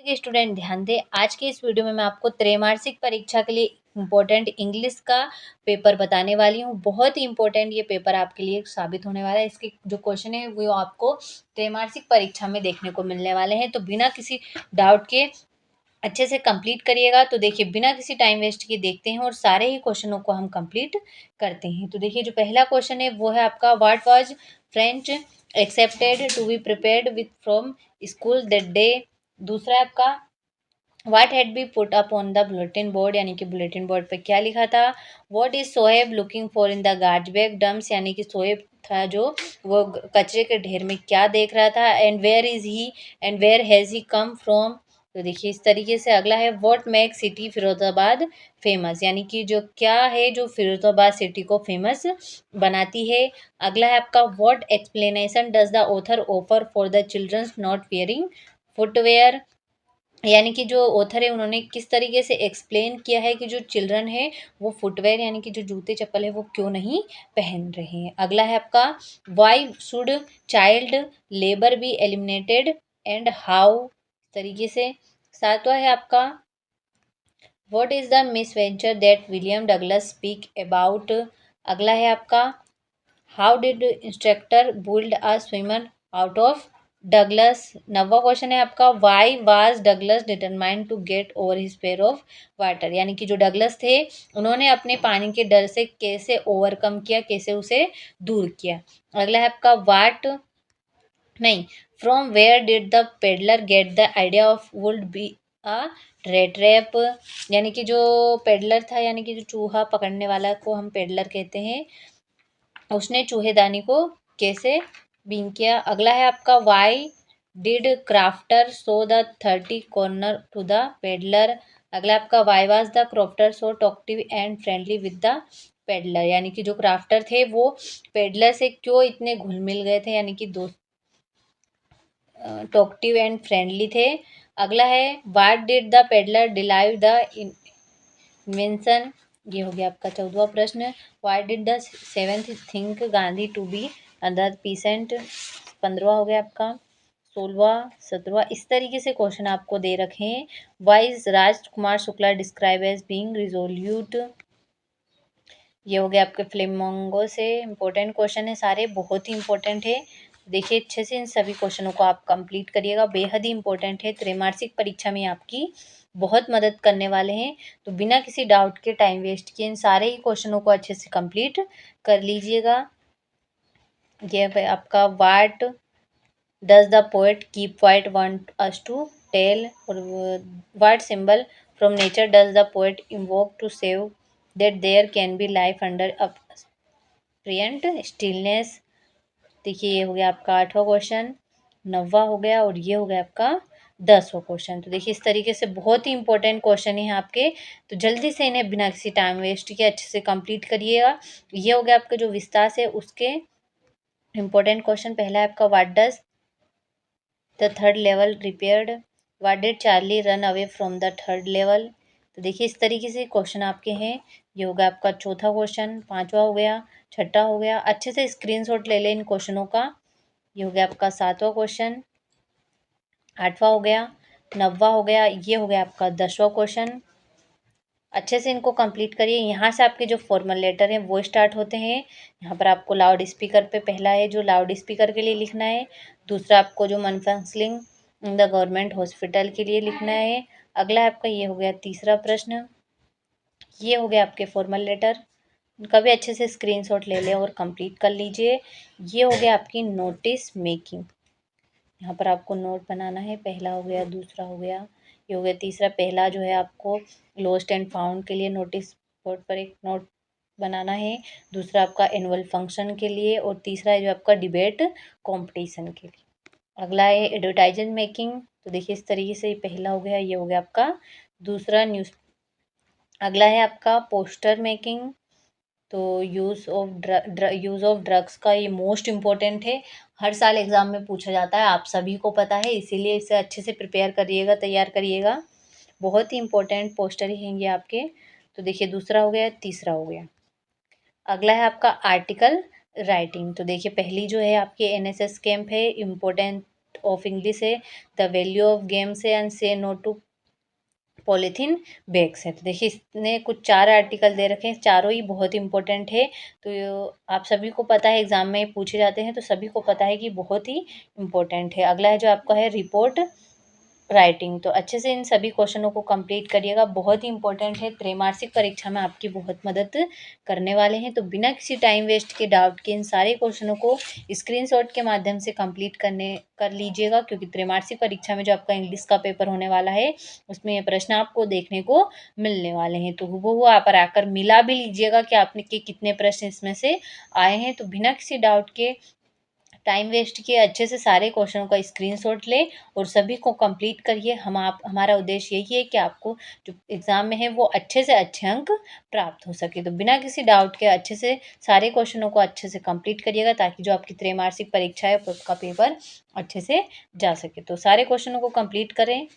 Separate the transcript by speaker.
Speaker 1: देखिए स्टूडेंट ध्यान दें, आज की इस वीडियो में मैं आपको त्रैमासिक परीक्षा के लिए इम्पोर्टेंट इंग्लिश का पेपर बताने वाली हूँ। बहुत ही इम्पोर्टेंट ये पेपर आपके लिए साबित होने वाला है। इसके जो क्वेश्चन है वो आपको त्रैमासिक परीक्षा में देखने को मिलने वाले हैं, तो बिना किसी डाउट के अच्छे से कंप्लीट करिएगा। तो देखिए बिना किसी टाइम वेस्ट किए देखते हैं और सारे ही क्वेश्चनों को हम कंप्लीट करते हैं। तो देखिए जो पहला क्वेश्चन है वो है आपका, what was French expected to be prepared with from school that day. दूसरा है आपका, what had been put up on the bulletin board, यानी कि बुलेटिन बोर्ड पे क्या लिखा था। What is Saheb looking for in the garbage dumps, यानी कि सोहेब था जो वो कचरे के ढेर में क्या देख रहा था। And where is he and where has he come from. तो देखिए इस तरीके से। अगला है, what make city Firozabad famous, यानी कि जो क्या है जो फिरोजाबाद सिटी को फेमस बनाती है। अगला है आपका, what explanation does the author offer for the children's not wearing footwear, यानी कि जो ऑथर है उन्होंने किस तरीके से एक्सप्लेन किया है कि जो चिल्ड्रन है वो फुटवेयर यानी कि जो जूते चप्पल है वो क्यों नहीं पहन रहे हैं। अगला है आपका, why should child labour be eliminated and how, तरीके से। सातवां है आपका, what is the misadventure that William Douglas speak about. अगला है आपका, how did instructor build a swimmer out of Douglas. नवा क्वेश्चन है आपका, why was Douglas determined to get over his fear of water, यानी कि जो डगलस थे उन्होंने अपने पानी के डर से कैसे ओवरकम किया, कैसे उसे दूर किया। अगला है आपका, वाट नहीं, from where did the peddler get the idea of world be a rattrap, यानी कि जो पेडलर था यानी कि जो चूहा पकड़ने वाला को हम पेडलर कहते हैं, उसने चूहेदानी को कैसे बीन किया। अगला है आपका, why did crofter show the 30 kronor to the peddler. अगला आपका, why was the crofter so talkative and friendly with the peddler, यानी कि जो क्राफ्टर थे वो पेडलर से क्यों इतने घुल मिल गए थे, यानी कि दोस्त टॉकटिव एंड फ्रेंडली थे। अगला है, what did the peddler derive the invention, ये हो गया आपका 14वां प्रश्न। Why did the servant think Gandhi to be the peasant, 15वां हो गया आपका। 16वां 17वां इस तरीके से क्वेश्चन आपको दे रखे हैं। Why is Rajkumar Shukla describe as being resolute, ये हो गया आपके फ्लेमिंगो से। इंपॉर्टेंट क्वेश्चन है, सारे बहुत ही इंपॉर्टेंट है। देखिए अच्छे से इन सभी क्वेश्चनों को आप कंप्लीट करिएगा, बेहद ही इंपॉर्टेंट है, त्रैमासिक परीक्षा में आपकी बहुत मदद करने वाले हैं। तो बिना किसी डाउट के टाइम वेस्ट किए इन सारे ही क्वेश्चनों को अच्छे से कंप्लीट कर लीजिएगा। ये आपका, what does the poet keep quiet want us to tell, और what symbol from nature does the poet invoke to say that there can be life under a apparent stillness. देखिए ये हो गया आपका 8वां क्वेश्चन, 9वां हो गया और ये हो गया आपका 10वां क्वेश्चन। तो देखिए इस तरीके से बहुत ही इंपॉर्टेंट क्वेश्चन है आपके, तो जल्दी से इन्हें बिना किसी टाइम वेस्ट के अच्छे से कंप्लीट करिएगा। ये हो गया आपका जो विस्तार है उसके इंपॉर्टेंट क्वेश्चन। पहला है आपका, what does the third level repaired, what did Charlie run away from the third level. तो देखिए इस तरीके से क्वेश्चन आपके हैं। ये होगा आपका चौथा क्वेश्चन, 5वां हो गया, छठा हो गया। अच्छे से स्क्रीनशॉट ले लें इन क्वेश्चनों का। ये हो गया आपका 7वां क्वेश्चन, 8वां हो गया, 9वां हो गया, ये हो गया आपका 10वां क्वेश्चन। अच्छे से इनको कंप्लीट करिए। यहाँ से आपके जो फॉर्मल लेटर हैं वो स्टार्ट होते हैं। यहाँ पर आपको लाउड स्पीकर पे पहला है जो लाउड स्पीकर के लिए लिखना है। दूसरा आपको जो manufacturing in the government hospital के लिए लिखना है। अगला आपका ये हो गया तीसरा प्रश्न। ये हो गया आपके फॉर्मल लेटर, इनका भी अच्छे से स्क्रीनशॉट ले लें और कंप्लीट कर लीजिए। ये हो गया आपकी नोटिस मेकिंग, यहाँ पर आपको नोट बनाना है। पहला हो गया, दूसरा हो गया, ये हो गया तीसरा। पहला जो है आपको लॉस्ट एंड फाउंड के लिए नोटिस बोर्ड पर एक नोट बनाना है। दूसरा आपका एनुअल फंक्शन के लिए, और तीसरा है जो आपका डिबेट कंपटीशन के लिए। अगला है एडवर्टाइजमेंट मेकिंग। तो देखिए इस तरीके से पहला हो गया, ये हो गया आपका दूसरा न्यूज़। अगला है आपका पोस्टर मेकिंग। तो यूज़ ऑफ ड्रग्स का ये मोस्ट इम्पोर्टेंट है, हर साल एग्ज़ाम में पूछा जाता है, आप सभी को पता है, इसीलिए इसे अच्छे से प्रिपेयर करिएगा, तैयार करिएगा। बहुत ही इंपॉर्टेंट पोस्टर ही हैं ये आपके। तो देखिए दूसरा हो गया, तीसरा हो गया। अगला है आपका आर्टिकल राइटिंग। तो देखिए पहली जो है आपकी एनएसएस कैंप है, इम्पोर्टेंट ऑफ इंग्लिश है, द वैल्यू ऑफ गेम्स है, एंड से नो टू पॉलीथीन बैग्स है। तो देखिए इसने कुछ 4 आर्टिकल दे रखे हैं, चारों ही बहुत इंपॉर्टेंट है। तो आप सभी को पता है एग्जाम में पूछे जाते हैं, तो सभी को पता है कि बहुत ही इंपॉर्टेंट है। अगला है जो आपका है रिपोर्ट राइटिंग। तो अच्छे से इन सभी क्वेश्चनों को कंप्लीट करिएगा, बहुत ही इंपॉर्टेंट है, त्रैमासिक परीक्षा में आपकी बहुत मदद करने वाले हैं। तो बिना किसी टाइम वेस्ट के, डाउट के, इन सारे क्वेश्चनों को स्क्रीनशॉट के माध्यम से कंप्लीट कर लीजिएगा, क्योंकि त्रैमासिक परीक्षा में जो आपका इंग्लिश का पेपर होने वाला है उसमें ये प्रश्न आपको देखने को मिलने वाले हैं। तो हूबहू आप आकर मिला भी लीजिएगा कि आपने के कितने प्रश्न इसमें से आए हैं। तो बिना किसी डाउट के, टाइम वेस्ट किए, अच्छे से सारे क्वेश्चनों का स्क्रीनशॉट ले और सभी को कंप्लीट करिए। हमारा उद्देश्य यही है कि आपको जो एग्ज़ाम में है वो अच्छे से अच्छे अंक प्राप्त हो सके। तो बिना किसी डाउट के अच्छे से सारे क्वेश्चनों को अच्छे से कंप्लीट करिएगा, ताकि जो आपकी त्रैमासिक परीक्षा है उसका पेपर अच्छे से जा सके। तो सारे क्वेश्चनों को कंप्लीट करें।